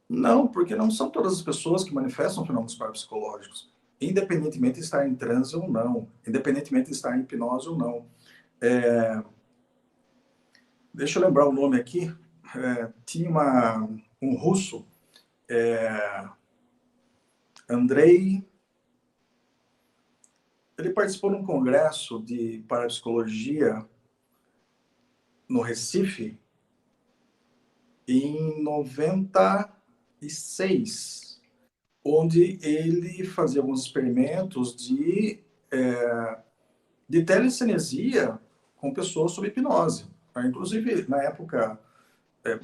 Não, porque não são todas as pessoas que manifestam fenômenos parapsicológicos, independentemente de estar em transe ou não, independentemente de estar em hipnose ou não. É, deixa eu lembrar o nome aqui. Tinha um russo, Andrei. Ele participou de um congresso de parapsicologia no Recife em 96, onde ele fazia alguns experimentos de telecinesia com pessoas sob hipnose. Inclusive, na época,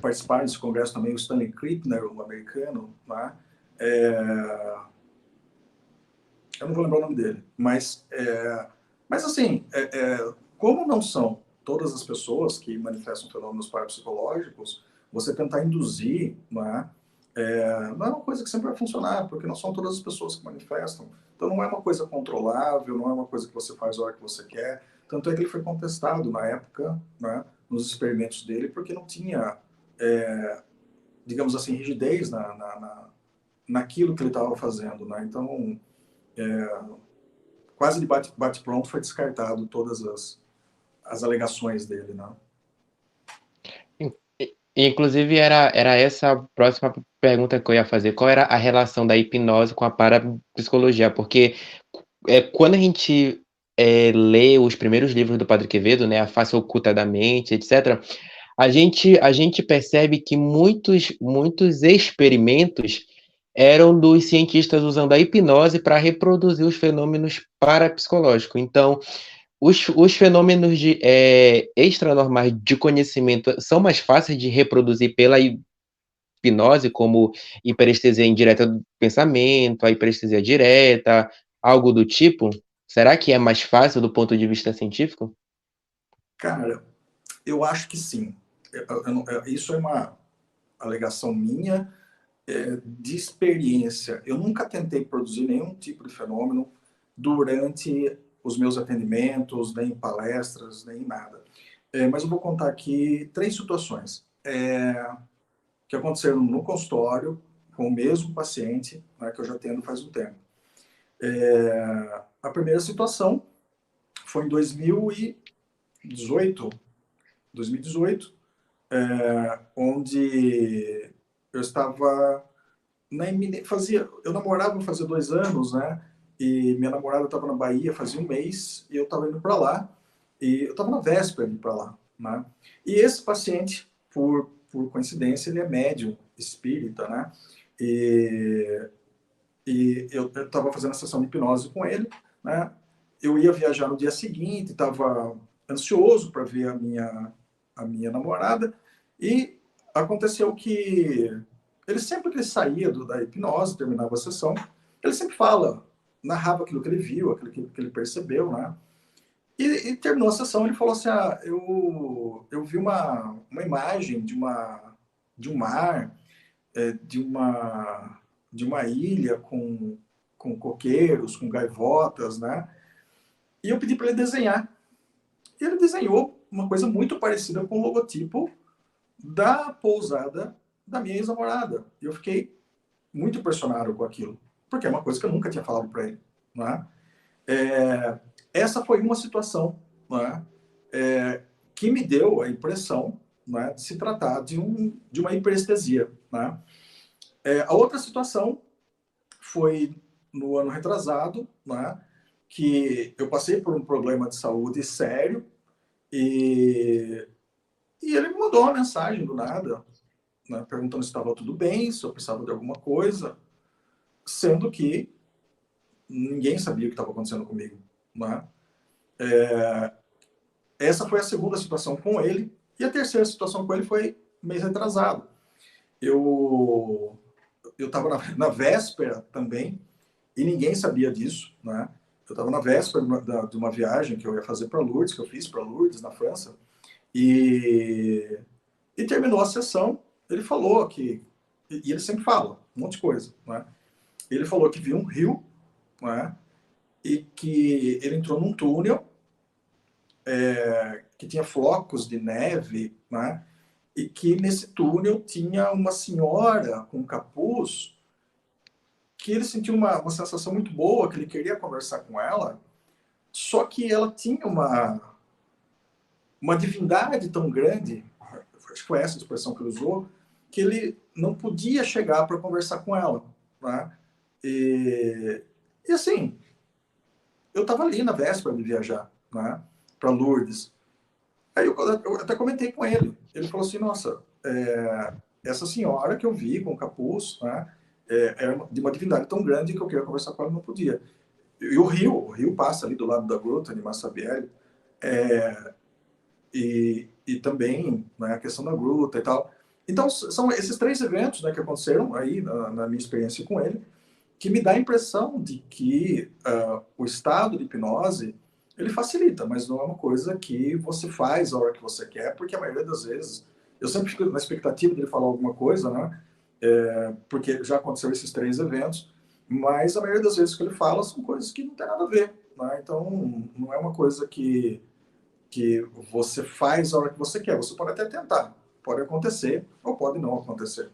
participaram desse congresso também o Stanley Krippner, um americano, né? É, eu não vou lembrar o nome dele, mas assim, como não são todas as pessoas que manifestam fenômenos parapsicológicos, você tentar induzir, não é uma coisa que sempre vai funcionar, porque não são todas as pessoas que manifestam. Então não é uma coisa controlável, não é uma coisa que você faz a hora que você quer. Tanto é que ele foi contestado na época, né, nos experimentos dele, porque não tinha, digamos assim, rigidez naquilo que ele estava fazendo. Né? Então, quase de bate-pronto foi descartado todas as alegações dele. Né? Inclusive, era essa a próxima pergunta que eu ia fazer. Qual era a relação da hipnose com a parapsicologia? Porque quando a gente lê os primeiros livros do Padre Quevedo, né, A Face Oculta da Mente, etc., a gente percebe que muitos experimentos eram dos cientistas usando a hipnose para reproduzir os fenômenos parapsicológicos. Então, os fenômenos extranormais de conhecimento são mais fáceis de reproduzir pela hipnose, como hiperestesia indireta do pensamento, a hiperestesia direta, algo do tipo? Será que é mais fácil do ponto de vista científico? Cara, eu acho que sim. Isso é uma alegação minha, de experiência. Eu nunca tentei produzir nenhum tipo de fenômeno durante os meus atendimentos, nem em palestras, nem em nada. Mas eu vou contar aqui três situações que aconteceram no consultório com o mesmo paciente, né, que eu já atendo faz um tempo. A primeira situação foi em 2018, onde eu estava eu namorava fazia 2 anos, né? E minha namorada estava na Bahia fazia um mês e eu estava indo para lá e eu estava na véspera de ir para lá, né? E esse paciente, por coincidência, ele é médium espírita, né? E, e eu estava fazendo a sessão de hipnose com ele, né? Eu ia viajar no dia seguinte, estava ansioso para ver a minha namorada e aconteceu que ele sempre que ele saía da hipnose, terminava a sessão, ele sempre narrava aquilo que ele viu, aquilo que ele percebeu, né? E terminou a sessão, ele falou assim, eu vi uma imagem de um mar, de uma ilha com coqueiros, com gaivotas, né? E eu pedi para ele desenhar. E ele desenhou uma coisa muito parecida com o logotipo da pousada da minha ex-namorada. E eu fiquei muito impressionado com aquilo, porque é uma coisa que eu nunca tinha falado para ele. Não é? Essa foi uma situação, não é? Que me deu a impressão, não é, de se tratar de uma hiperestesia. Não é? A outra situação foi no ano retrasado, não é? Que eu passei por um problema de saúde sério e, e ele me mandou uma mensagem do nada, né, perguntando se estava tudo bem, se eu precisava de alguma coisa, sendo que ninguém sabia o que estava acontecendo comigo. Né? Essa foi a segunda situação com ele. E a terceira situação com ele foi mês retrasado. Eu estava na véspera também, e ninguém sabia disso. Né? Eu estava na véspera de uma viagem que eu ia fazer para Lourdes, que eu fiz para Lourdes, na França. E terminou a sessão, ele falou que. E ele sempre fala um monte de coisa. Né? Ele falou que viu um rio, né? E que ele entrou num túnel que tinha flocos de neve, né? e que nesse túnel tinha uma senhora com capuz, que ele sentiu uma sensação muito boa, que ele queria conversar com ela, só que ela tinha uma divindade tão grande, acho que foi essa a expressão que ele usou, que ele não podia chegar para conversar com ela. Né? E assim, eu estava ali na véspera de viajar, né, para Lourdes. Aí eu até comentei com ele. Ele falou assim, nossa, essa senhora que eu vi com capuz, né, é de uma divindade tão grande que eu queria conversar com ela e não podia. E o rio passa ali do lado da gruta de Massabielle, e também, né, a questão da gruta e tal. Então, são esses três eventos, né, que aconteceram aí na minha experiência com ele, que me dá a impressão de que o estado de hipnose ele facilita, mas não é uma coisa que você faz a hora que você quer, porque a maioria das vezes eu sempre fico na expectativa dele falar alguma coisa, né? Porque já aconteceu esses três eventos, mas a maioria das vezes que ele fala são coisas que não tem nada a ver, né? Então não é uma coisa que você faz a hora que você quer. Você pode até tentar, pode acontecer ou pode não acontecer.